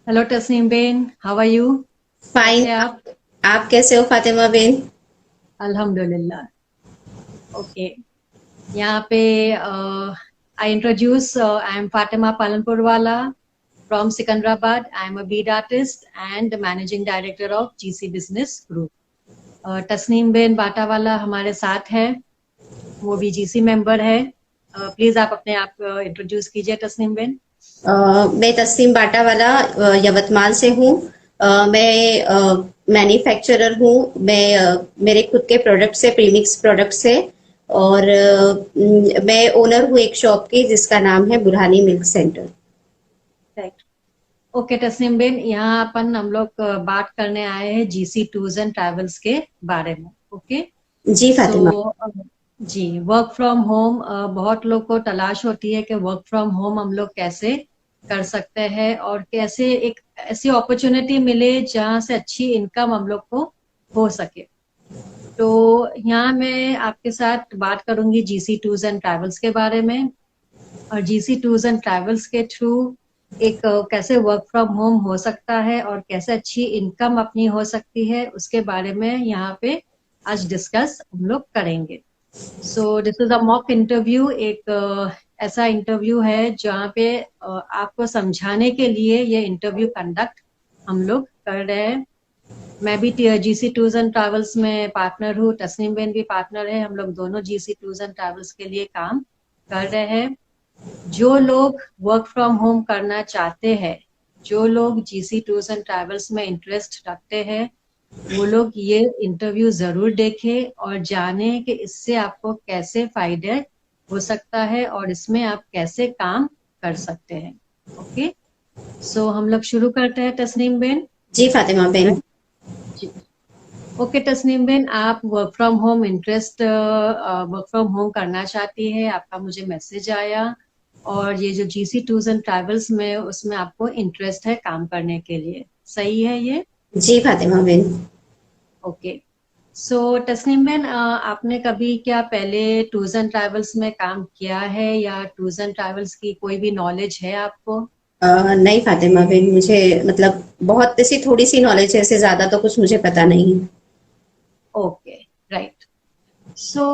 Hello Tasneem ben, how are you? Fine. कैसे हैं आप? आप कैसे हो फातिमा बेन? अल्हम्दुलिल्लाह। ओके। यहाँ पे I introduce, I am Fatima Palanpur वाला from Secunderabad. I am a bead artist and managing director of GC business group. Tasneem Ben Batawala हमारे साथ है, वो भी जीसी मेंबर है. प्लीज आप अपने आप इंट्रोड्यूस कीजिए तस्नीम बेन. मैं तस्लीम बाटावाला यवतमाल से हूँ। मैं मैन्युफैक्चरर हूँ। मेरे खुद के प्रोडक्ट्स है, प्रीमिक्स प्रोडक्ट्स है। और मैं ओनर हूँ एक शॉप की जिसका नाम है Burhani milk centre. Right. Okay Tasneem ben, यहाँ अपन हम लोग बात करने आए हैं जीसी टूर्स एंड ट्रैवल्स के बारे में. ओके. जी सो फातिमा। जी, वर्क फ्रॉम होम बहुत लोग को तलाश होती है कि वर्क फ्रॉम होम हम लोग कैसे कर सकते हैं और कैसे एक ऐसी अपॉर्चुनिटी मिले जहाँ से अच्छी इनकम हम लोग को हो सके. तो यहाँ मैं आपके साथ बात करूंगी जीसी टूर्स एंड ट्रैवल्स के बारे में. और जीसी टूर्स एंड ट्रैवल्स के थ्रू एक कैसे वर्क फ्रॉम होम हो सकता है और कैसे अच्छी इनकम अपनी हो सकती है, उसके बारे में यहाँ पे आज डिस्कस हम लोग करेंगे. So this is a mock interview. एक ऐसा इंटरव्यू है जहाँ पे आपको समझाने के लिए ये इंटरव्यू कंडक्ट हम लोग कर रहे हैं. मैं भी जीसी टूर्स एंड ट्रैवल्स में पार्टनर हूँ, तस्नीम बेन भी पार्टनर है. हम लोग दोनों जीसी टूर्स एंड ट्रैवल्स के लिए काम कर रहे हैं. जो लोग वर्क फ्रॉम होम करना चाहते हैं, जो लोग जीसी टूर्स एंड ट्रैवल्स में इंटरेस्ट रखते हैं, वो लोग ये इंटरव्यू जरूर देखें और जाने कि इससे आपको कैसे फायदे हो सकता है और इसमें आप कैसे काम कर सकते हैं. ओके. सो हम लोग शुरू करते हैं तस्नीम बेन. जी फातिमा बेन। राइट. जी. ओके तस्नीम बेन, आप work from home work from home करना चाहती है, आपका मुझे मैसेज आया. और ये जो जीसी टूर्स एंड ट्रैवल्स में उसमें आपको इंटरेस्ट है काम करने के लिए, सही है ये? जी फातिमा बेन। ओके. सो तस्नीम बेन, आपने कभी क्या पहले टूर्स एंड ट्रैवल्स में काम किया है या टूर्स एंड ट्रैवल्स की कोई भी नॉलेज है आपको? नहीं फातिमा बेन, मुझे मतलब बहुत ऐसी थोड़ी सी नॉलेज है, ऐसे ज्यादा तो कुछ मुझे पता नहीं है। ओके. राइट. सो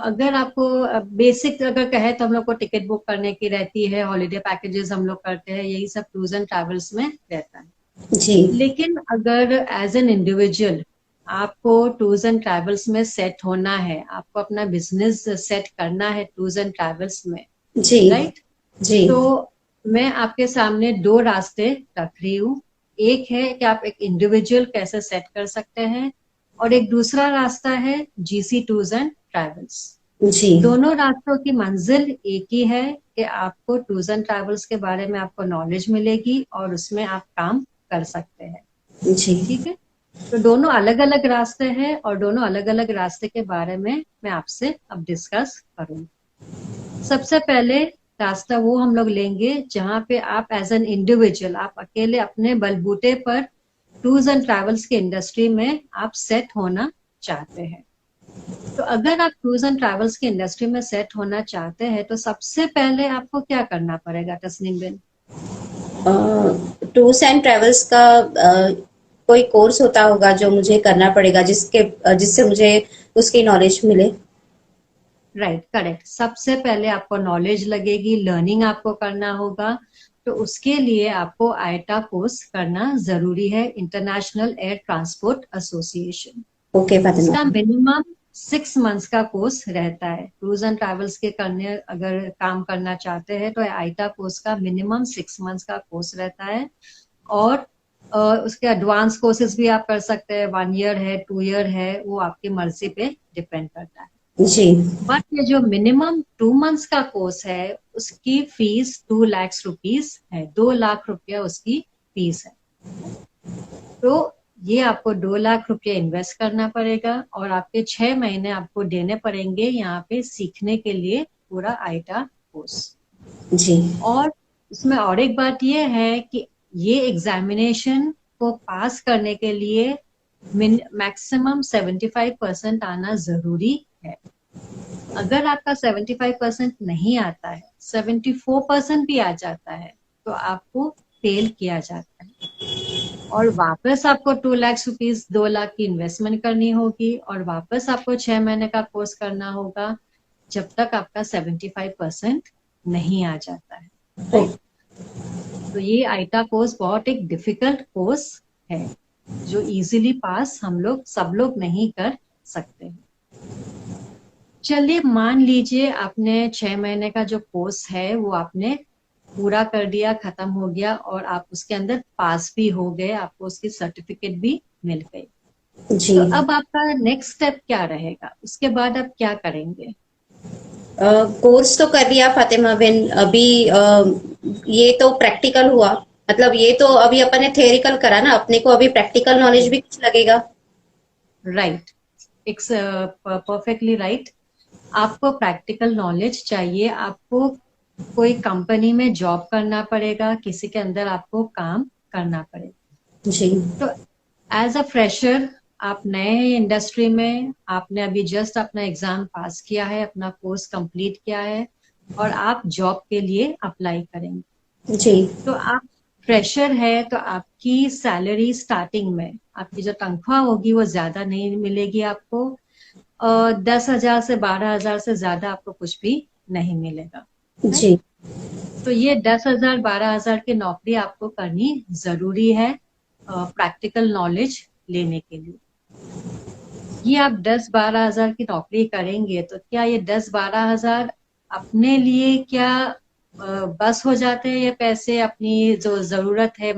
अगर आपको बेसिक अगर कहे तो हम लोग को टिकट बुक करने की रहती है, हॉलीडे पैकेजेस हम लोग करते हैं, यही सब टूर्स एंड ट्रैवल्स में रहता है. जी। लेकिन अगर एज एन इंडिविजुअल आपको टूर्स एंड ट्रैवल्स में सेट होना है, आपको अपना बिजनेस सेट करना है टूर्स एंड ट्रैवल्स में, जी। राइट? जी। तो मैं आपके सामने दो रास्ते रख रही हूँ. एक है कि आप एक इंडिविजुअल कैसे सेट कर सकते हैं और एक दूसरा रास्ता है जीसी टूर्स एंड ट्रैवल्स. जी। दोनों रास्तों की मंजिल एक ही है कि आपको टूर्स एंड ट्रैवल्स के बारे में आपको नॉलेज मिलेगी और उसमें आप काम कर सकते हैं. जी। ठीक है. तो दोनों अलग अलग रास्ते हैं और दोनों अलग अलग रास्ते के बारे में मैं आपसे अब डिस्कस करूंगी. सबसे पहले रास्ता वो हम लोग लेंगे जहां पे आप एज एन इंडिविजुअल, आप अकेले अपने बलबूते पर टूर्स एंड ट्रैवल्स की इंडस्ट्री में आप सेट होना चाहते हैं. तो अगर आप टूर्स एंड ट्रैवल्स की इंडस्ट्री में सेट होना चाहते हैं तो सबसे पहले आपको क्या करना पड़ेगा तस्नीम बिन? टूर्स एंड ट्रेवल्स का कोई कोर्स होता होगा जो मुझे करना पड़ेगा, जिससे मुझे उसकी नॉलेज मिले। Right, correct. सबसे पहले आपको नॉलेज लगेगी, लर्निंग आपको करना होगा. तो उसके लिए आपको आईटा कोर्स करना जरूरी है, international air transport association. Okay Fatima. इसका मिनिमम 6 मंथ्स का कोर्स रहता है. टूर्स एंड ट्रैवल्स के करने अगर काम करना चाहते हैं तो आईटा कोर्स का मिनिमम 6 मंथ्स का कोर्स रहता है. और उसके एडवांस कोर्सेज भी आप कर सकते हैं, 1 ईयर है, 2 ईयर है, वो आपकी मर्जी पे डिपेंड करता है. जी। बट ये जो मिनिमम 2 मंथ्स का कोर्स है उसकी फीस 2 लाख रुपीज है. 2 लाख रुपया उसकी फीस है. तो ये आपको 2 लाख रुपया इन्वेस्ट करना पड़ेगा और आपके 6 महीने आपको देने पड़ेंगे यहाँ पे सीखने के लिए पूरा आईटा कोर्स. जी। और इसमें और एक बात ये है कि ये एग्जामिनेशन को पास करने के लिए मैक्सिमम 75% आना जरूरी है. अगर आपका 75% नहीं आता है, 74% भी आ जाता है, तो आपको फेल किया जाता है. और वापस आपको 2 लाख रुपीज 2 लाख की इन्वेस्टमेंट करनी होगी और वापस आपको 6 महीने का कोर्स करना होगा जब तक आपका 75% नहीं आ जाता है, ओ, राइट। तो ये आईटा कोर्स बहुत एक डिफिकल्ट कोर्स है जो इजीली पास हम लोग सब लोग नहीं कर सकते। चलिए मान लीजिए आपने 6 महीने का जो कोर्स है वो आपने पूरा कर दिया, खत्म हो गया और आप उसके अंदर पास भी हो गए, आपको उसकी सर्टिफिकेट भी मिल गई। जी। तो अब आपका नेक्स्ट स्टेप क्या रहेगा, उसके बाद आप क्या करेंगे? कोर्स तो कर लिया फातिमा बिन, अभी ये तो प्रैक्टिकल हुआ, मतलब ये तो अभी अपन ने थ्योरिकल करा ना, अपने को अभी प्रैक्टिकल नॉलेज भी कुछ लगेगा। Right, it's perfectly right. आपको प्रैक्टिकल नॉलेज चाहिए, आपको कोई कंपनी में जॉब करना पड़ेगा, किसी के अंदर आपको काम करना पड़ेगा। जी। तो एज अ फ्रेशर आप नए हैं इंडस्ट्री में, आपने अभी जस्ट अपना एग्जाम पास किया है, अपना कोर्स कंप्लीट किया है और आप जॉब के लिए अप्लाई करेंगे। जी। तो आप फ्रेशर है तो आपकी सैलरी स्टार्टिंग में, आपकी जो तनख्वाह होगी वो ज्यादा नहीं मिलेगी आपको। 10,000 से 12,000 से ज्यादा आपको कुछ भी नहीं मिलेगा, राइट। जी। तो ये 10,000 12,000 की नौकरी आपको करनी जरूरी है प्रैक्टिकल नॉलेज लेने के लिए। ये आप 10-12 हजार की नौकरी करेंगे तो क्या ये 10-12 हजार अपने लिए क्या बस हो जाते हैं? ये पैसे अपनी जो जरूरत है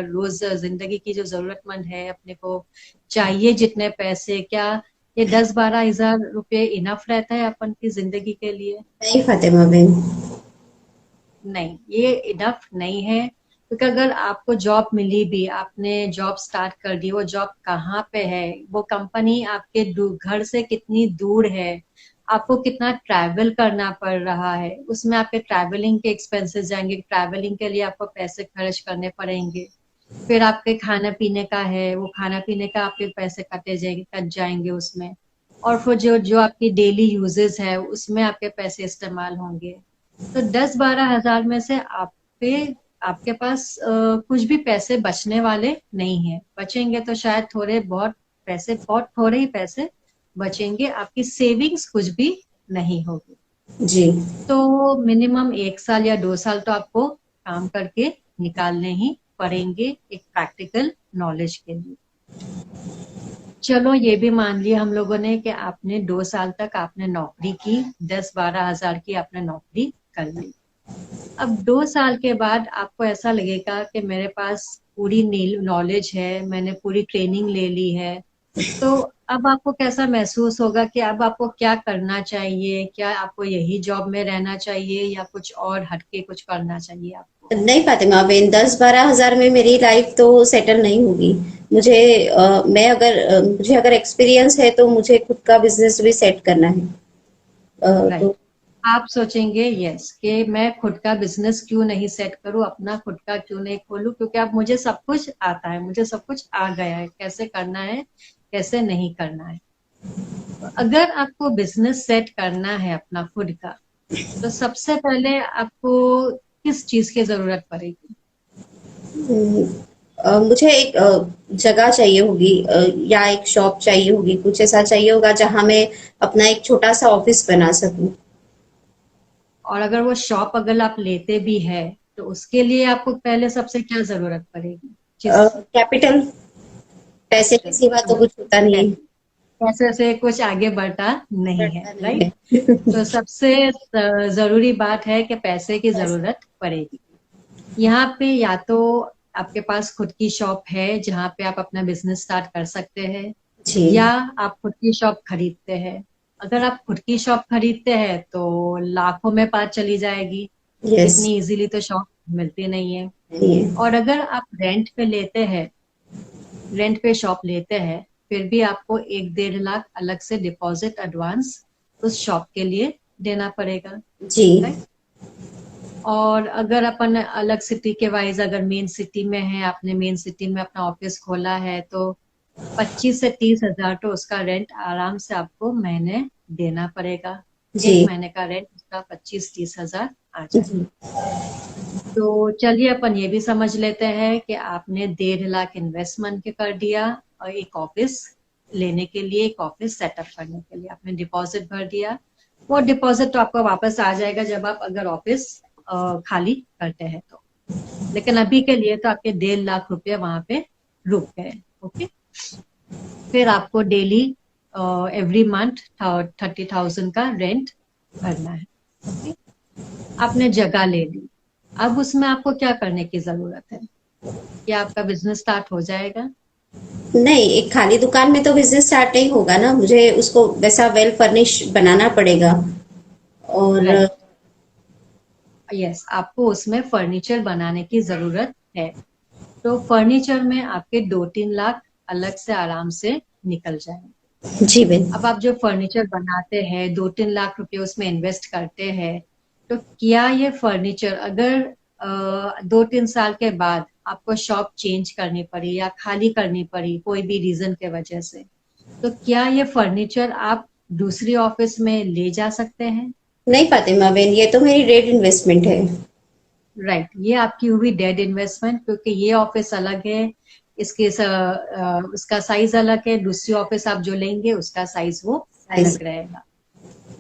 रोज जिंदगी की जो जरूरतमंद है अपने को चाहिए जितने पैसे, क्या ये 10-12 हजार रुपये इनफ रहता है अपन की जिंदगी के लिए? नहीं फातिमा बिन। नहीं, ये इनफ नहीं है। क्योंकि अगर आपको जॉब मिली भी, आपने जॉब स्टार्ट कर दी, वो जॉब कहाँ पे है, वो कंपनी आपके घर से कितनी दूर है, आपको कितना ट्रैवल करना पड़ रहा है, उसमें आपके ट्रैवलिंग के एक्सपेंसेस जाएंगे, ट्रैवलिंग के लिए आपको पैसे खर्च करने पड़ेंगे। फिर आपके खाना पीने का है, वो खाना पीने का आपके पैसे कट जाएंगे उसमें। और फिर जो जो आपकी डेली यूजेस है उसमें आपके पैसे इस्तेमाल होंगे। तो 10-12 हजार में से आपके पास कुछ भी पैसे बचने वाले नहीं है। बचेंगे तो शायद थोड़े बहुत पैसे, बहुत थोड़े ही पैसे बचेंगे, आपकी सेविंग्स कुछ भी नहीं होगी। जी। तो मिनिमम 1 साल या 2 साल तो आपको काम करके निकालने ही पड़ेंगे एक प्रैक्टिकल नॉलेज के लिए। चलो ये भी मान लिया हम लोगों ने कि आपने 2 साल तक आपने नौकरी की, 10-12 हजार की आपने नौकरी कर ली। अब 2 साल के बाद आपको ऐसा लगेगा कि मेरे पास पूरी नॉलेज है, मैंने पूरी ट्रेनिंग ले ली है। तो अब आपको कैसा महसूस होगा कि अब आपको क्या करना चाहिए? क्या आपको यही जॉब में रहना चाहिए या कुछ और हटके कुछ करना चाहिए आपको? नहीं फातिमा बेन, 10-12 हजार में मेरी लाइफ तो सेटल नहीं होगी। मुझे मुझे अगर एक्सपीरियंस है तो मुझे खुद का बिजनेस भी सेट करना है। राइट। तो आप सोचेंगे यस कि मैं खुद का बिजनेस क्यों नहीं सेट करूं, अपना खुद का क्यों नहीं खोलूं, क्योंकि अब मुझे सब कुछ आता है, मुझे सब कुछ आ गया है, कैसे करना है कैसे नहीं करना है। तो अगर आपको बिजनेस सेट करना है अपना खुद का, तो सबसे पहले आपको किस चीज की जरूरत पड़ेगी? मुझे एक जगह चाहिए होगी, या एक शॉप चाहिए होगी, कुछ ऐसा चाहिए होगा जहां मैं अपना एक छोटा सा ऑफिस बना सकूं। और अगर वो शॉप अगर आप लेते भी है तो उसके लिए आपको पहले सबसे क्या जरूरत पड़ेगी चीज? कैपिटल। पैसे के कैपिटल। सिवा तो कुछ होता नहीं है। पैसे से कुछ आगे बढ़ता नहीं है, बढ़ता नहीं राइट। है। तो सबसे जरूरी बात है कि पैसे की जरूरत पड़ेगी। यहाँ पे या तो आपके पास खुद की शॉप है जहाँ पे आप अपना बिजनेस स्टार्ट कर सकते हैं, जी। या आप खुद की शॉप खरीदते हैं। अगर आप खुद की शॉप खरीदते हैं तो लाखों में बात चली जाएगी, यस। इतनी इजीली तो शॉप मिलती नहीं है। नहीं है। और अगर आप रेंट पे लेते हैं, रेंट पे शॉप लेते हैं, फिर भी आपको 1-1.5 लाख अलग से डिपॉजिट एडवांस उस शॉप के लिए देना पड़ेगा, जी। राइट। और अगर अपन अलग सिटी के वाइज, अगर मेन सिटी में है, आपने मेन सिटी में अपना ऑफिस खोला है, तो 25 से 30 हजार तो उसका रेंट आराम से आपको महीने देना पड़ेगा। जी। 1 महीने का रेंट उसका 25-30 हजार आ जाएगा। जी। तो चलिए अपन ये भी समझ लेते हैं कि आपने 1.5 लाख इन्वेस्टमेंट के कर दिया और एक ऑफिस लेने के लिए, एक ऑफिस सेटअप करने के लिए आपने डिपॉजिट भर दिया। वो डिपॉजिट तो आपको वापस आ जाएगा जब आप अगर ऑफिस खाली करते हैं तो, लेकिन अभी के लिए तो आपके 1.5 लाख रुपए वहां पे रुक गए। ओके, फिर आपको डेली एवरी मंथ 30,000 का रेंट भरना है। ओके, आपने जगह ले ली, अब उसमें आपको क्या करने की जरूरत है? क्या आपका बिजनेस स्टार्ट हो जाएगा? नहीं, एक खाली दुकान में तो बिजनेस स्टार्ट नहीं होगा ना, मुझे उसको वैसा वेल फर्निश बनाना पड़ेगा। और राइट, यस, आपको उसमें फर्नीचर बनाने की जरूरत है। तो फर्नीचर में आपके 2-3 लाख अलग से आराम से निकल जाएंगे। जी बिल। अब आप जो फर्नीचर बनाते हैं, 2-3 लाख रुपए उसमें इन्वेस्ट करते हैं, तो क्या ये फर्नीचर अगर 2-3 साल के बाद आपको शॉप चेंज करनी पड़ी या खाली करनी पड़ी कोई भी रीजन के वजह से, तो क्या ये फर्नीचर आप दूसरी ऑफिस में ले जा सकते हैं? नहीं फातिमा बेन, ये तो मेरी डेड इन्वेस्टमेंट है। राइट, ये आपकी हुई डेड इन्वेस्टमेंट, क्योंकि ये ऑफिस अलग है, इसके उसका साइज अलग है, दूसरी ऑफिस आप जो लेंगे उसका साइज वो साइज। अलग रहेगा।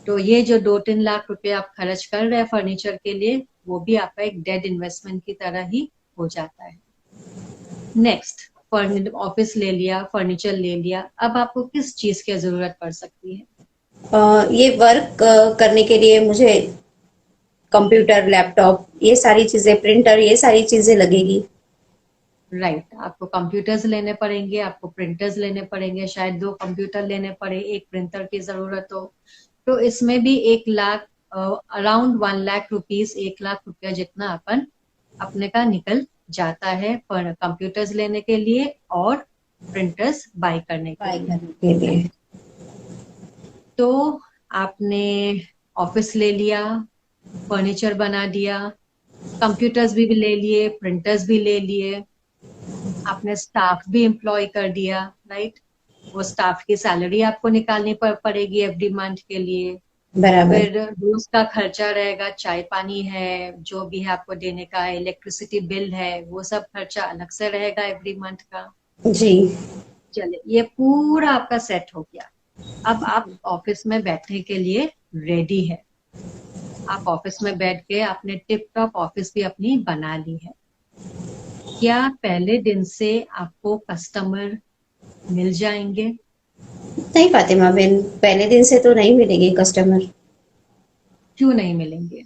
तो ये जो 2-3 लाख रुपए आप खर्च कर रहे हैं फर्नीचर के लिए, वो भी आपका एक डेड इन्वेस्टमेंट की तरह ही हो जाता है। नेक्स्ट, ऑफिस ले लिया, फर्नीचर ले लिया, अब आपको किस चीज की जरूरत पड़ सकती है? ये वर्क करने के लिए मुझे कंप्यूटर, लैपटॉप, ये सारी चीजें, प्रिंटर, ये सारी चीजें लगेगी। राइट, आपको कंप्यूटर्स लेने पड़ेंगे, आपको प्रिंटर्स लेने पड़ेंगे, शायद 2 कंप्यूटर लेने पड़े, एक प्रिंटर की जरूरत हो। तो इसमें भी 1 लाख, अराउंड 1 लाख रुपीज, 1 लाख रुपया जितना अपन अपने का निकल जाता है पर कंप्यूटर्स लेने के लिए और प्रिंटर्स बाय करने के बाय लिए। करने के लिए। राइट, तो आपने ऑफिस ले लिया, फर्नीचर बना दिया, कंप्यूटर्स भी ले लिए, प्रिंटर्स भी ले लिए, आपने स्टाफ भी एम्प्लॉय कर दिया। राइट, वो स्टाफ की सैलरी आपको निकालनी पड़ेगी एवरी मंथ के लिए। बराबर। फिर रोज का खर्चा रहेगा, चाय पानी है, जो भी है आपको देने का है, इलेक्ट्रिसिटी बिल है, वो सब खर्चा अलग से रहेगा एवरी मंथ का। जी। चलिए, ये पूरा आपका सेट हो गया। अब आप ऑफिस में बैठने के लिए रेडी है। आप ऑफिस में बैठ के आपने टिप टॉप ऑफिस भी अपनी बना ली है। क्या पहले दिन से आपको कस्टमर मिल जाएंगे? नहीं फातिमा बेन, पहले दिन से तो नहीं मिलेंगे कस्टमर। क्यों नहीं मिलेंगे?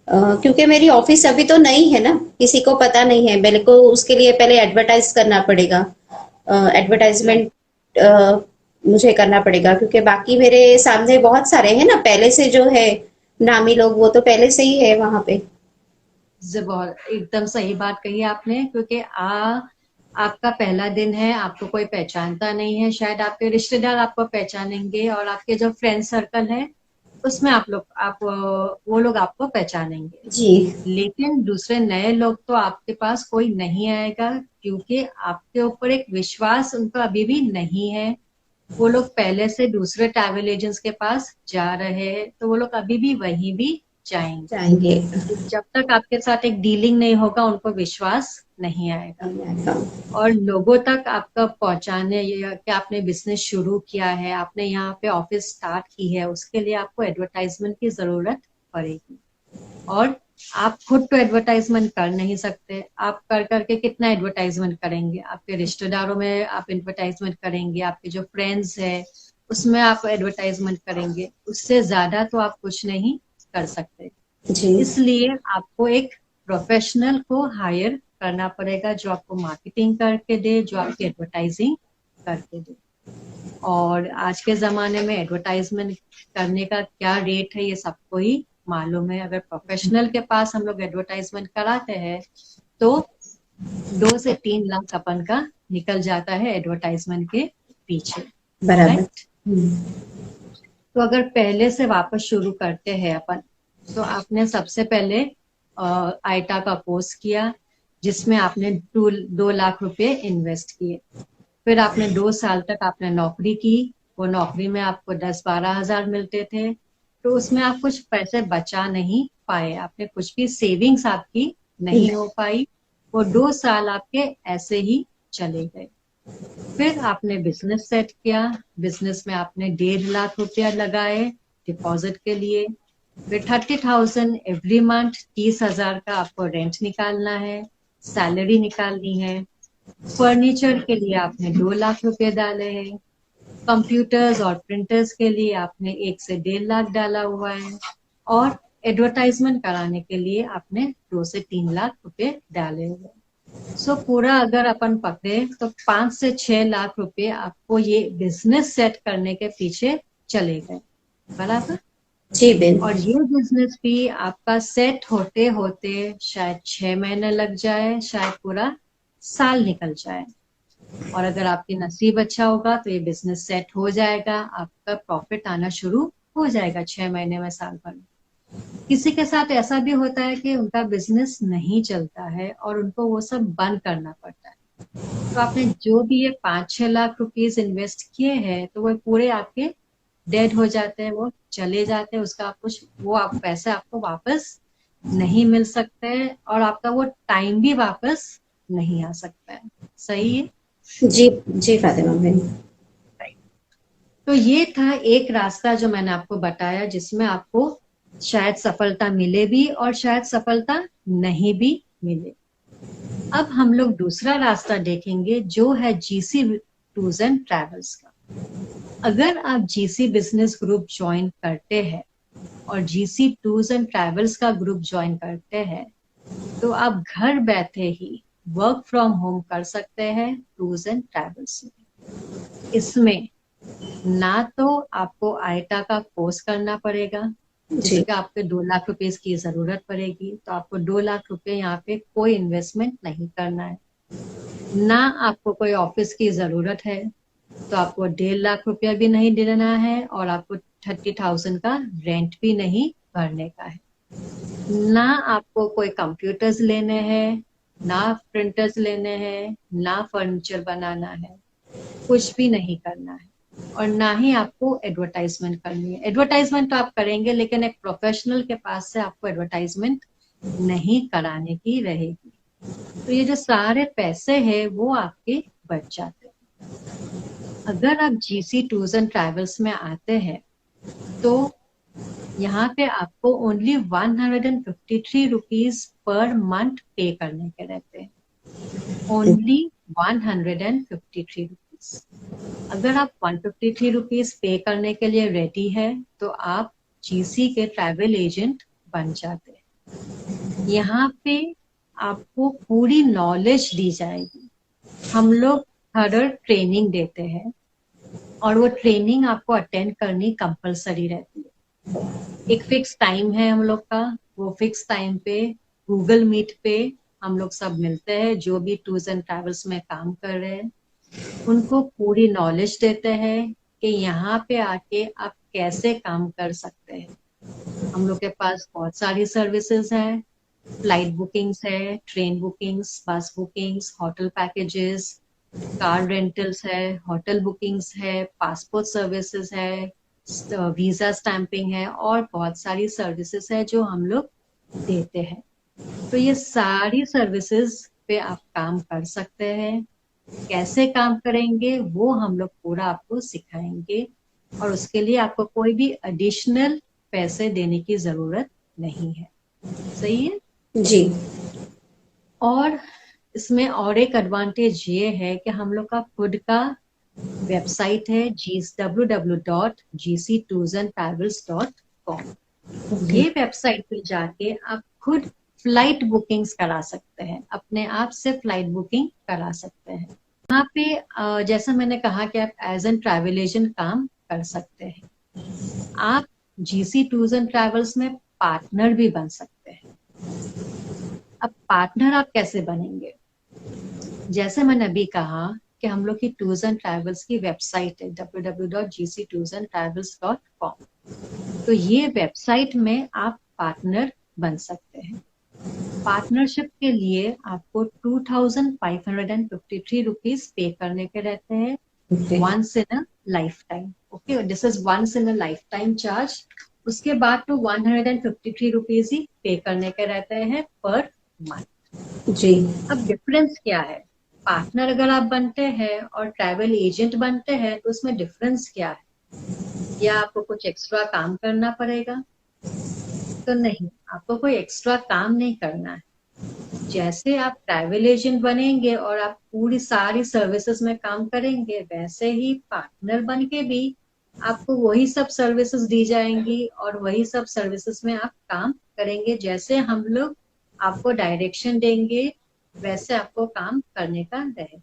क्योंकि मेरी ऑफिस अभी तो नई है ना, किसी को पता नहीं है, मेरे को उसके लिए पहले एडवर्टाइज करना पड़ेगा। राइट, एडवर्टाइजमेंट मुझे करना पड़ेगा, क्योंकि बाकी मेरे सामने बहुत सारे हैं ना पहले से जो है नामी लोग, वो तो पहले से ही है वहां पे। बहुत एकदम सही बात कही आपने, क्योंकि आपका पहला दिन है, आपको कोई पहचानता नहीं है, शायद आपके रिश्तेदार आपको पहचानेंगे और आपके जो फ्रेंड सर्कल है उसमें वो लोग आपको पहचानेंगे। जी। लेकिन दूसरे नए लोग तो आपके पास कोई नहीं आएगा, क्योंकि आपके ऊपर एक विश्वास उनका अभी भी नहीं है। वो लोग पहले से दूसरे ट्रैवल एजेंट्स के पास जा रहे हैं, तो वो लोग अभी भी वहीं भी जाएंगे। जाएंगे। जब तक आपके साथ एक डीलिंग नहीं होगा उनको विश्वास नहीं आएगा। और लोगों तक आपका पहुंचाने या कि आपने बिजनेस शुरू किया है, आपने यहाँ पे ऑफिस स्टार्ट की है, उसके लिए आपको एडवर्टाइजमेंट की जरूरत पड़ेगी। और आप खुद तो एडवर्टाइजमेंट कर नहीं सकते, आप कर करके कितना एडवर्टाइजमेंट करेंगे? आपके रिश्तेदारों में आप एडवर्टाइजमेंट करेंगे, आपके जो फ्रेंड्स है उसमें आप एडवर्टाइजमेंट करेंगे, उससे ज्यादा तो आप कुछ नहीं कर सकते। जी। इसलिए आपको एक प्रोफेशनल को हायर करना पड़ेगा जो आपको मार्केटिंग करके दे, जो आपकी एडवर्टाइजिंग करके दे। और आज के जमाने में एडवर्टाइजमेंट करने का क्या रेट है ये सबको ही मालूम है। अगर प्रोफेशनल के पास हम लोग एडवर्टाइजमेंट कराते हैं तो 2 से 3 लाख अपन का निकल जाता है एडवर्टाइजमेंट के पीछे। बराबर। राइट, तो अगर पहले से वापस शुरू करते हैं अपन, तो आपने सबसे पहले आइटा का कोर्स किया, जिसमें आपने 2 लाख रुपए इन्वेस्ट किए। फिर आपने 2 साल तक आपने नौकरी की, वो नौकरी में आपको 10-12 हजार मिलते थे। तो उसमें आप कुछ पैसे बचा नहीं पाए, आपने कुछ भी सेविंग्स आपकी नहीं हो पाई, वो 2 साल आपके ऐसे ही चले गए। फिर आपने बिजनेस सेट किया, बिजनेस में आपने 1.5 लाख रुपया लगाए डिपॉजिट के लिए, फिर 30,000 एवरी मंथ, 30,000 का आपको रेंट निकालना है, सैलरी निकालनी है, फर्नीचर के लिए आपने 2 लाख रुपए डाले हैं, कंप्यूटर्स और प्रिंटर्स के लिए आपने 1 से 1.5 लाख डाला हुआ है, और एडवर्टाइजमेंट कराने के लिए आपने 2 से 3 लाख रुपए डाले हुए हैं। सो पूरा अगर अपन पकड़े तो 5 से 6 लाख रुपए आपको ये बिजनेस सेट करने के पीछे चले गए, बराबर। जी बिन। और ये बिजनेस भी आपका सेट होते होते शायद 6 महीने लग जाए, शायद पूरा साल निकल जाए, और अगर आपकी नसीब अच्छा होगा तो ये बिजनेस सेट हो जाएगा, आपका प्रॉफिट आना शुरू हो जाएगा 6 महीने में, साल भर में। किसी के साथ ऐसा भी होता है कि उनका बिजनेस नहीं चलता है और उनको वो सब बंद करना पड़ता है। तो आपने जो भी ये 5-6 लाख रुपीस इन्वेस्ट किए हैं तो वो पूरे आपके डेड हो जाते हैं, वो चले जाते हैं, उसका आप कुछ वो आप पैसे आपको वापस नहीं मिल सकते हैं, और आपका वो टाइम भी वापस नहीं आ सकता है। सही है? जी जी फातिमा बिन। तो ये था एक रास्ता जो मैंने आपको बताया, जिसमें आपको शायद सफलता मिले भी और शायद सफलता नहीं भी मिले। अब हम लोग दूसरा रास्ता देखेंगे जो है जीसी टूर्स एंड ट्रैवल्स का। अगर आप जीसी बिजनेस ग्रुप ज्वाइन करते हैं और जीसी टूर्स एंड ट्रैवल्स का ग्रुप ज्वाइन करते हैं तो आप घर बैठे ही वर्क फ्रॉम होम कर सकते हैं टूर्स एंड ट्रैवल्स में। इसमें ना तो आपको आईटा का कोर्स करना पड़ेगा, जिसका आपके 2 लाख रुपए की जरूरत पड़ेगी, तो आपको 2 लाख रुपए यहाँ पे कोई इन्वेस्टमेंट नहीं करना है। ना आपको कोई ऑफिस की जरूरत है, तो आपको 1.5 लाख रुपया भी नहीं देना है, और आपको 30,000 का रेंट भी नहीं भरने का है। ना आपको कोई कंप्यूटर्स लेने हैं, ना प्रिंटर्स लेने हैं, ना फर्नीचर बनाना है, कुछ भी नहीं करना है। और ना ही आपको एडवर्टाइजमेंट करनी है। एडवर्टाइजमेंट तो आप करेंगे, लेकिन एक प्रोफेशनल के पास से आपको एडवर्टाइजमेंट नहीं कराने की रहेगी। तो ये जो सारे पैसे हैं वो आपके बच जाते हैं। अगर आप जीसी टूर्स एंड ट्रैवल्स में आते हैं तो यहाँ पे आपको ओनली 153 रुपीज पर मंथ पे करने के रहते हैं। Only 153 rupees. अगर आप 153 रुपीज पे करने के लिए रेडी है तो आप जीसी के ट्रैवल एजेंट बन जाते हैं। यहाँ पे आपको पूरी नॉलेज दी जाएगी। हम लोग हर ट्रेनिंग देते हैं और वो ट्रेनिंग आपको अटेंड करनी कंपलसरी रहती है। एक फिक्स टाइम है हम लोग का, वो फिक्स टाइम पे गूगल मीट पे हम लोग सब मिलते हैं, जो भी टूर्स एंड ट्रैवल्स में काम कर रहे हैं उनको पूरी नॉलेज देते हैं कि यहाँ पे आके आप कैसे काम कर सकते हैं। हम लोग के पास बहुत सारी सर्विसेज हैं, फ्लाइट बुकिंग्स है, ट्रेन बुकिंग्स, बस bookings, hotel packages, car rentals है, होटल बुकिंग्स है, पासपोर्ट सर्विसेज है, वीजा स्टैंपिंग है, और बहुत सारी सर्विसेज है जो हम लोग देते हैं। तो ये सारी सर्विसेज पे आप काम कर सकते हैं। कैसे काम करेंगे वो हम लोग पूरा आपको सिखाएंगे, और उसके लिए आपको कोई भी एडिशनल पैसे देने की जरूरत नहीं है। सही है जी। और इसमें और एक एडवांटेज ये है कि हम लोग का खुद का वेबसाइट है www.gctoursandtravels.com। ये वेबसाइट पे जाके आप खुद फ्लाइट बुकिंग्स करा सकते हैं, अपने आप से फ्लाइट बुकिंग करा सकते हैं। यहाँ पे जैसा मैंने कहा कि आप एज एन ट्रैवल एजेंट काम कर सकते हैं। आप जीसी टूर्स एंड ट्रैवल्स में पार्टनर भी बन सकते हैं। अब पार्टनर आप कैसे बनेंगे? जैसे मैंने अभी कहा कि हम लोग की टूर्स एंड ट्रैवल्स की वेबसाइट है www.gctoursandtravels.com। तो ये वेबसाइट में आप पार्टनर बन सकते हैं। पार्टनरशिप के लिए आपको 2,553 रुपीज पे करने के रहते हैं, once in a life time. Okay, this is once in a life time charge उसके बाद तो 153 रुपीज ही पे करने के रहते हैं पर मंथ। जी। अब डिफरेंस क्या है, पार्टनर अगर आप बनते हैं और ट्रैवल एजेंट बनते हैं तो उसमें डिफरेंस क्या है? या आपको कुछ एक्स्ट्रा काम करना पड़ेगा? तो नहीं, आपको कोई एक्स्ट्रा काम नहीं करना है। जैसे आप ट्रैवल एजेंट बनेंगे और आप पूरी सारी सर्विसेज में काम करेंगे, वैसे ही पार्टनर बन के भी आपको वही सब सर्विसेज दी जाएंगी और वही सब सर्विसेज में आप काम करेंगे। जैसे हम लोग आपको डायरेक्शन देंगे वैसे आपको काम करने का रहे।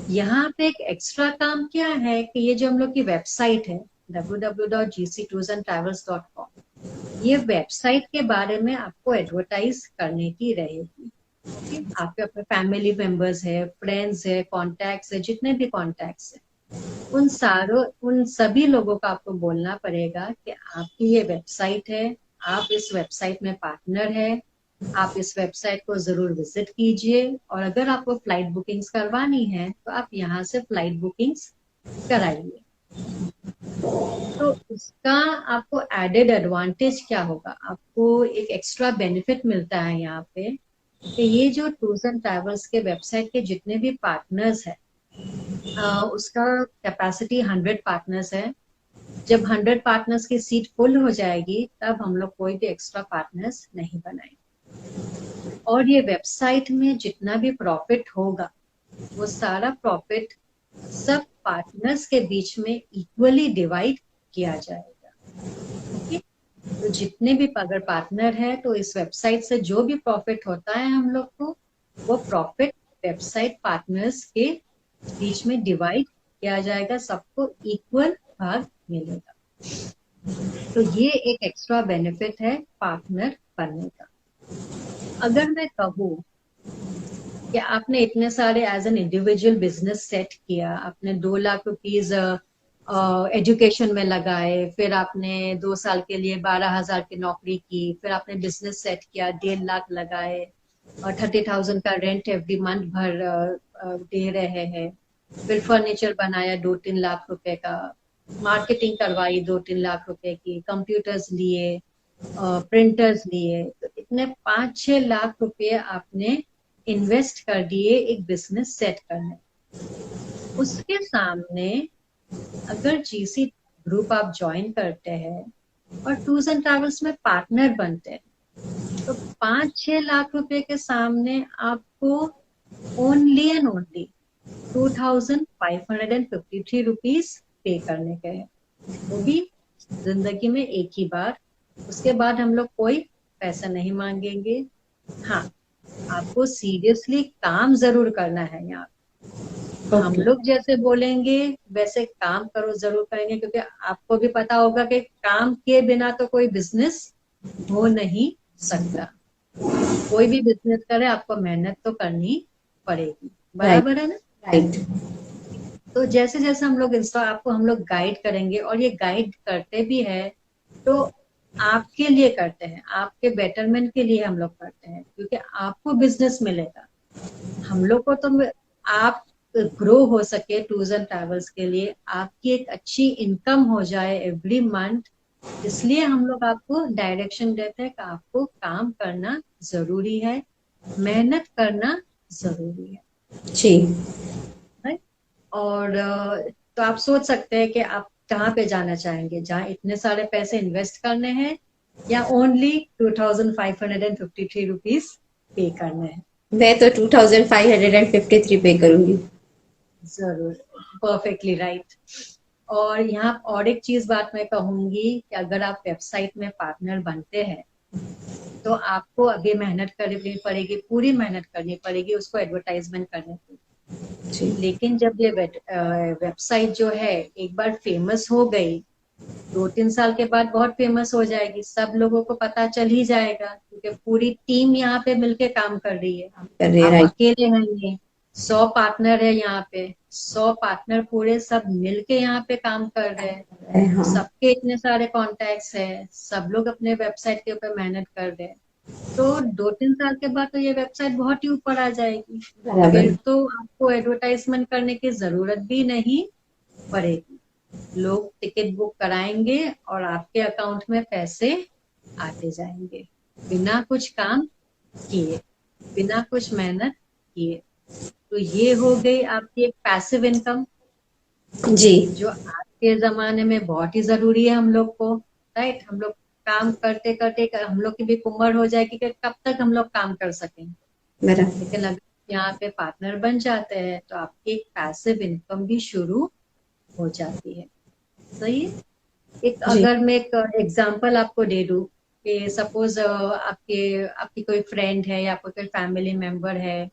यहाँ पे एक एक्स्ट्रा काम क्या है कि ये जो हम लोग की वेबसाइट है www.gctoursandtravels.com, ये वेबसाइट के बारे में आपको एडवर्टाइज करने की रहेगी। ओके, आपके अपने फैमिली मेंबर्स है, फ्रेंड्स है, कॉन्टैक्ट्स है, जितने भी कॉन्टैक्ट्स है, उन सभी लोगों को आपको बोलना पड़ेगा कि आपकी ये वेबसाइट है, आप इस वेबसाइट में पार्टनर है, आप इस वेबसाइट को जरूर विजिट कीजिए और अगर आपको फ्लाइट बुकिंग्स करवानी है तो आप यहाँ से फ्लाइट बुकिंग्स कराइए। तो उसका आपको एडेड एडवांटेज क्या होगा, आपको एक एक्स्ट्रा बेनिफिट मिलता है यहाँ पे कि ये जो टूर्स एंड ट्रैवल्स के वेबसाइट के जितने भी पार्टनर्स है, उसका कैपेसिटी 100 पार्टनर्स है। जब 100 पार्टनर्स की सीट फुल हो जाएगी तब हम लोग कोई भी एक्स्ट्रा पार्टनर्स नहीं बनाएंगे। और ये वेबसाइट में जितना भी प्रॉफिट होगा वो सारा प्रॉफिट सब पार्टनर्स के बीच में इक्वली डिवाइड किया जाएगा। ओके, तो जितने भी अगर पार्टनर है तो इस वेबसाइट से जो भी प्रॉफिट होता है हम लोग को, वो प्रॉफिट वेबसाइट पार्टनर्स के बीच में डिवाइड किया जाएगा, सबको इक्वल भाग मिलेगा। तो ये एक एक्स्ट्रा बेनिफिट है पार्टनर बनने का। अगर मैं कहूँ कि आपने इतने सारे as an individual business set किया, आपने 2 लाख रुपीज एजुकेशन में लगाए, फिर आपने 2 साल के लिए 12,000 की नौकरी की, फिर आपने बिजनेस सेट किया, 1.5 लाख लगाए और 30,000 का रेंट एवरी मंथ भर दे रहे हैं, फिर फर्नीचर बनाया 2-3 लाख रुपए का, मार्केटिंग करवाई 2-3 लाख रुपए की, कंप्यूटर्स लिए, प्रिंटर्स लिए, तो इतने 5-6 लाख रुपए आपने इन्वेस्ट कर दिए एक बिजनेस सेट करने। उसके सामने अगर जीसी ग्रुप आप ज्वाइन करते हैं और टूर्स एंड ट्रैवल्स में पार्टनर बनते हैं तो 5-6 लाख रुपए के सामने आपको ओनली एंड ओनली 2,553 रुपीज पे करने के हैं, वो भी जिंदगी में एक ही बार। उसके बाद हम लोग कोई पैसा नहीं मांगेंगे। हाँ, आपको सीरियसली काम जरूर करना है यहाँ। हम लोग जैसे बोलेंगे वैसे काम करो जरूर करेंगे, क्योंकि आपको भी पता होगा कि काम के बिना तो कोई बिजनेस हो नहीं सकता। कोई भी बिजनेस करे आपको मेहनत तो करनी पड़ेगी, बराबर है ना? राइट। तो जैसे जैसे हम लोग आपको हम लोग गाइड करेंगे, और ये गाइड करते भी है तो आपके लिए करते हैं, आपके बेटरमेंट के लिए हम लोग करते हैं, क्योंकि आपको बिजनेस मिलेगा। हम लोग को तो आप ग्रो हो सके टूर्स एंड ट्रैवल्स के लिए, आपकी एक अच्छी इनकम हो जाए एवरी मंथ, इसलिए हम लोग आपको डायरेक्शन देते हैं कि आपको काम करना जरूरी है, मेहनत करना जरूरी है जी। और तो आप सोच सकते हैं कि आप कहाँ पे जाना चाहेंगे जहाँ इतने सारे पैसे इन्वेस्ट करने हैं, या ओनली 2,553 रुपीज पे करने हैं। मैं तो 2,553 पे करूंगी। जरूर, परफेक्टली राइट। और यहाँ और एक चीज बात मैं कहूंगी कि अगर आप वेबसाइट में पार्टनर बनते हैं तो आपको अभी मेहनत करनी पड़ेगी, पूरी मेहनत करनी पड़ेगी उसको एडवर्टाइजमेंट करने की। लेकिन जब ये वेबसाइट जो है एक बार फेमस हो गई, 2-3 साल के बाद बहुत फेमस हो जाएगी, सब लोगों को पता चल ही जाएगा, क्योंकि पूरी टीम यहाँ पे मिलके काम कर रही है। आप अकेले हैं नहीं, 100 पार्टनर है यहाँ पे, 100 पार्टनर पूरे सब मिलके यहाँ पे काम कर रहे हैं। हाँ। सबके इतने सारे कॉन्टैक्ट्स है, सब लोग अपने वेबसाइट के ऊपर मेहनत कर रहे हैं, तो 2-3 साल के बाद तो ये वेबसाइट बहुत ही ऊपर आ जाएगी, फिर तो आपको एडवर्टाइजमेंट करने की जरूरत भी नहीं पड़ेगी। लोग टिकट बुक कराएंगे और आपके अकाउंट में पैसे आते जाएंगे, बिना कुछ काम किए, बिना कुछ मेहनत किए। तो ये हो गई आपकी एक पैसिव इनकम, जी। जो आज के जमाने में बहुत ही जरूरी है हम लोग को। राइट, हम लोग काम करते करते हम लोग की भी उम्र हो जाएगी कि कब तक हम लोग काम कर सकेंगे। बराबर। लेकिन अगर यहाँ पे पार्टनर बन जाते हैं तो आपकी एक पैसिव इनकम भी शुरू हो जाती है। सही है। एक जी। अगर मैं एक एग्जांपल आपको दे दूं कि सपोज आपके आपकी कोई फ्रेंड है या आपका कोई फैमिली मेंबर है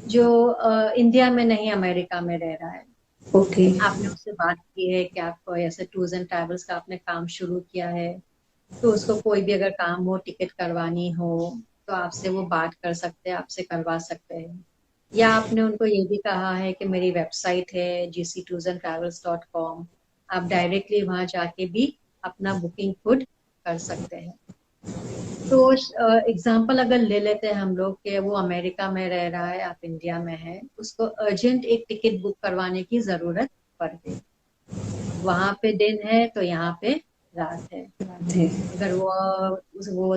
जो इंडिया में नहीं अमेरिका में रह रहा है। ओके। आपने उससे बात की है कि आप ऐसे टूर्स एंड ट्रैवल्स का आपने काम शुरू किया है, तो उसको कोई भी अगर काम हो, टिकट करवानी हो, तो आपसे वो बात कर सकते हैं, आपसे करवा सकते हैं। या आपने उनको ये भी कहा है कि मेरी वेबसाइट है gctoursandtravels.com, आप डायरेक्टली वहां जाके भी अपना बुकिंग खुद कर सकते हैं। तो एग्जाम्पल अगर ले लेते हैं हम लोग कि वो अमेरिका में रह रहा है, आप इंडिया में है, उसको अर्जेंट एक टिकट बुक करवाने की जरूरत पड़ गई। वहां पे दिन है तो यहाँ पे रात है। बात है। अगर वो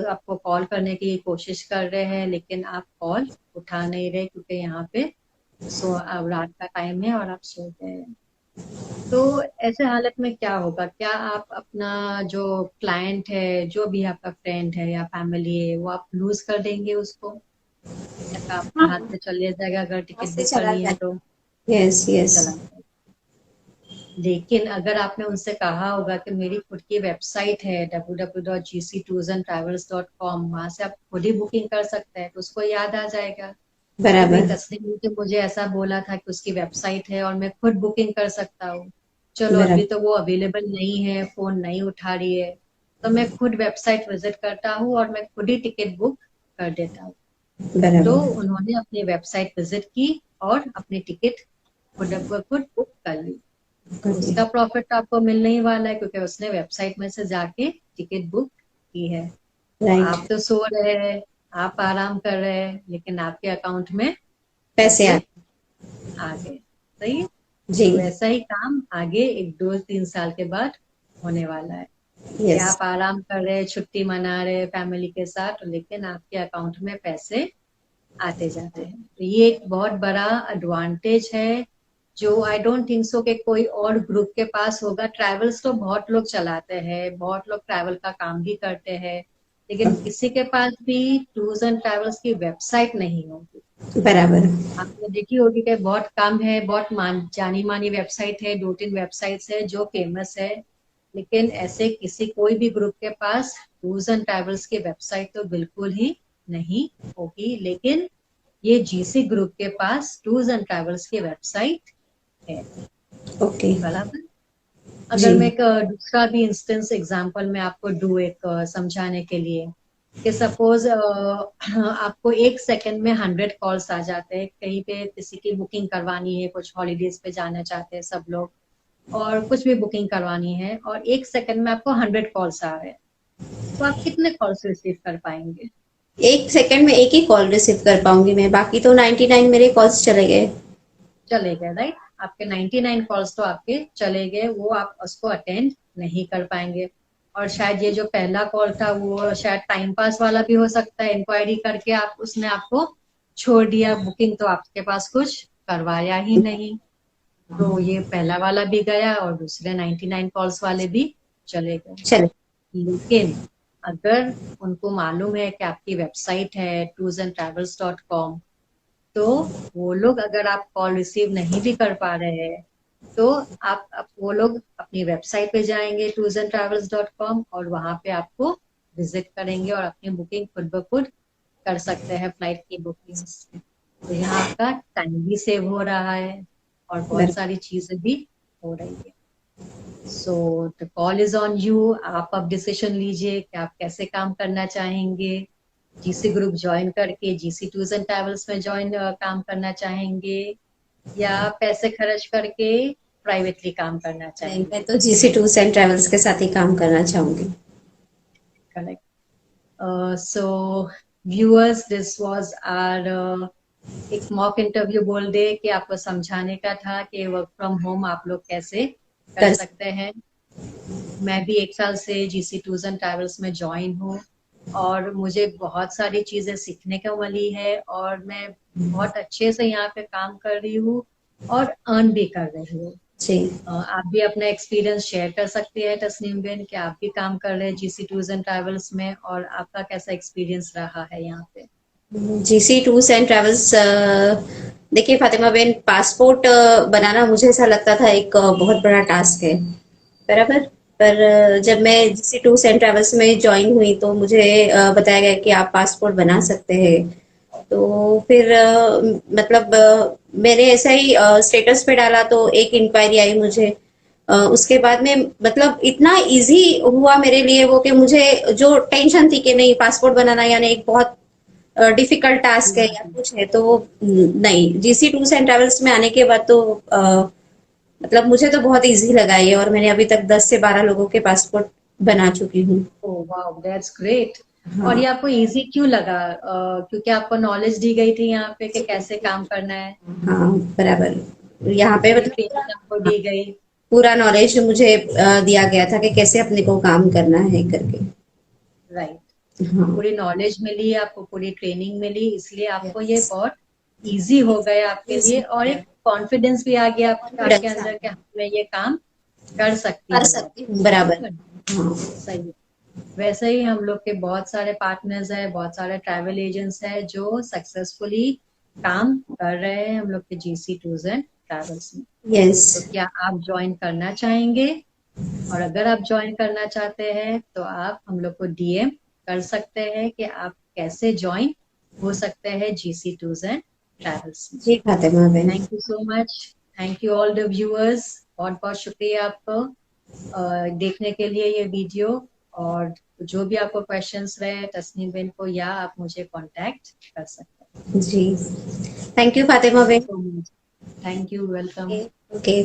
आपको कॉल करने की कोशिश कर रहे हैं लेकिन आप कॉल उठा नहीं रहे क्योंकि यहाँ पे अब रात का टाइम है और आप सो गए हैं। तो ऐसे हालत में क्या होगा, क्या आप अपना जो क्लाइंट है, जो भी आपका फ्रेंड है या फैमिली है, वो आप लूज कर देंगे उसको, या आपके हाँ, हाथ से चले जाएगा अगर हाथ टिकट से बुक चला करनी है तो जाए। Yes yes. चला जाएगा। लेकिन अगर आपने उनसे कहा होगा कि मेरी खुद की वेबसाइट है www.gctoursandtravels.com, वहां से आप खुद ही बुकिंग कर सकते हैं, तो उसको याद आ जाएगा कि भाई बराबर। तस्लीम ने तो मुझे ऐसा बोला था कि उसकी वेबसाइट है और मैं खुद बुकिंग कर सकता हूँ। चलो अभी बराबर। तो वो अवेलेबल नहीं है, फोन नहीं उठा रही है, तो मैं खुद वेबसाइट विजिट करता हूँ और मैं खुद ही टिकट बुक कर देता हूँ। तो बराबर। उन्होंने अपनी वेबसाइट विजिट की और अपनी टिकट खुद खुद बुक कर ली। कर उसका दिया। प्रॉफिट तो आपको मिलने ही वाला है क्योंकि उसने वेबसाइट में से जाके टिकट बुक की है। तो राइट। आप तो सो रहे हैं, आप आराम कर रहे हैं, लेकिन आपके अकाउंट में पैसे आ। पैसे आ गए। सही है। जी। तो वैसा ही काम आगे 1 2 3 साल के बाद होने वाला है कि यस। आप आराम कर रहे हैं, छुट्टी मना रहे हैं फैमिली के साथ, लेकिन आपके अकाउंट में पैसे आते जाते हैं। तो ये एक बहुत बड़ा एडवांटेज है जो आई डोंट थिंक सो कि कोई और ग्रुप के पास होगा। ट्रैवल्स तो बहुत लोग चलाते हैं, बहुत लोग ट्रैवल का काम भी करते हैं, लेकिन किसी के पास भी टूर्स एंड ट्रैवल्स की वेबसाइट नहीं होगी। बराबर। आपने देखी होगी कि बहुत कम है, बहुत जानी मानी वेबसाइट है, 2 3 वेबसाइट्स है जो फेमस है, लेकिन ऐसे किसी कोई भी ग्रुप के पास टूर्स एंड ट्रैवल्स की वेबसाइट तो बिल्कुल ही नहीं होगी। लेकिन ये जीसी ग्रुप के पास टूर्स एंड ट्रैवल्स की वेबसाइट है। ओके। बराबर। जी। अगर मैं एक दूसरा भी इंस्टेंस एग्जांपल में आपको दूं एक समझाने के लिए, कि सपोज आपको 1 सेकंड में 100 कॉल्स आ जाते हैं, कहीं पे किसी की बुकिंग करवानी है, कुछ हॉलीडेज पे जाना चाहते हैं सब लोग, और कुछ भी बुकिंग करवानी है, और 1 सेकंड में आपको 100 कॉल्स आ रहे हैं, तो आप कितने कॉल्स रिसीव कर पाएंगे? 1 सेकंड में एक ही कॉल रिसीव कर पाऊंगी मैं, बाकी तो 99 मेरे कॉल्स चले गए। चले गए, राइट। आपके 99 कॉल्स तो आपके चले गए, वो आप उसको अटेंड नहीं कर पाएंगे। और शायद ये जो पहला कॉल था वो शायद टाइम पास वाला भी हो सकता है, इंक्वायरी करके आप उसने आपको छोड़ दिया, बुकिंग तो आपके पास कुछ करवाया ही नहीं। तो ये पहला वाला भी गया और दूसरे 99 कॉल्स वाले भी चले गए। चले। लेकिन अगर उनको मालूम है कि आपकी वेबसाइट है toursandtravels.com, तो वो लोग अगर आप कॉल रिसीव नहीं भी कर पा रहे हैं, तो आप वो लोग अपनी वेबसाइट पे जाएंगे toursandtravels.com और वहां पे आपको विजिट करेंगे और अपनी बुकिंग खुद ब खुद कर सकते हैं, फ्लाइट की बुकिंग्स। तो यहाँ आपका टाइम भी सेव हो रहा है और बहुत बर। सारी चीजें भी हो रही है। So the call is on you. आप अब डिसीजन लीजिए कि आप कैसे काम करना चाहेंगे। जीसी ग्रुप ज्वाइन करके जीसी टूर्स एंड ट्रैवल्स में ज्वाइन काम करना चाहेंगे, या पैसे खर्च करके प्राइवेटली काम करना नहीं, मैं चाहेंगे। तो जीसी टूर्स एंड ट्रेवल्स के साथ ही काम करना चाहूंगी। Correct. So viewers, this was our एक मॉक इंटरव्यू बोल दे कि आपको समझाने का था कि वर्क फ्रॉम होम आप लोग कैसे कर सकते हैं। मैं भी 1 साल से जीसी टूर्स एंड ट्रैवल्स में ज्वाइन हूँ और मुझे बहुत सारी चीजें सीखने को मिली है और मैं बहुत अच्छे से यहाँ पे काम कर रही हूँ और अर्न भी कर रही हूँ। जी आप भी अपना एक्सपीरियंस शेयर कर सकती है तस्नीम बेन कि आप भी काम कर रहे हैं जीसी टूर्स एंड ट्रैवल्स में और आपका कैसा एक्सपीरियंस रहा है यहाँ पे। जीसी टूर्स एंड ट्रैवल्स, देखिए फातिमा बेन, पासपोर्ट बनाना मुझे ऐसा लगता था एक बहुत बड़ा टास्क है, बराबर। पर जब मैं जीसी टूर्स एंड ट्रैवल्स में ज्वाइन हुई तो मुझे बताया गया कि आप पासपोर्ट बना सकते हैं। तो फिर मतलब मैंने ऐसा ही स्टेटस पे डाला तो एक इंक्वायरी आई मुझे। उसके बाद में मतलब इतना इजी हुआ मेरे लिए वो, कि मुझे जो टेंशन थी कि नहीं पासपोर्ट बनाना यानी एक बहुत डिफिकल्ट टास्क है या कुछ है, तो वो नहीं, जीसी टूर्स एंड ट्रैवल्स में आने के बाद तो मतलब मुझे तो बहुत इजी लगा ये, और मैंने अभी तक 10 से 12 लोगों के पासपोर्ट बना चुकी हूँ। Oh wow, that's great. और हाँ ये आपको इजी क्यों लगा? क्योंकि आपको नॉलेज दी गई थी यहाँ पे कि कैसे काम करना है, हाँ, बराबर। यहाँ पे पूरी मतलब ट्रेनिंग आपको दी गई। पूरा नॉलेज मुझे दिया गया था कि कैसे अपने को काम करना है करके। राइट, हाँ। पूरी नॉलेज मिली आपको, पूरी ट्रेनिंग मिली, इसलिए आपको ये यस। बहुत इजी हो गया आपके लिए और एक कॉन्फिडेंस भी आ गया आपके कॉन्फिडेंस आ अंदर कि गया। हाँ, मैं ये काम कर सकती कर हूँ। सकती हूँ, बराबर। बराबर, हाँ। सही है। वैसे ही हम लोग के बहुत सारे पार्टनर्स हैं, बहुत सारे ट्रैवल एजेंट्स हैं जो सक्सेसफुली काम कर रहे हैं हम लोग के जीसी टूर्स एंड ट्रैवल्स में। यस। तो क्या आप ज्वाइन करना चाहेंगे? और अगर आप ज्वाइन करना चाहते हैं तो आप हम लोग को डीएम कर सकते हैं कि आप कैसे ज्वाइन हो सकते हैं जीसी टूर्स एंड ट्रैवल्स में। जी फातिमा बहन। Thank you so much. Thank you all the viewers, बहुत बहुत शुक्रिया आपको देखने के लिए ये वीडियो। और जो भी आपको क्वेश्चंस रहे तस्नीम बेन को या आप मुझे कांटेक्ट कर सकते हैं। जी, thank you Fatima thank you बहन। So much. Thank you, welcome. Okay.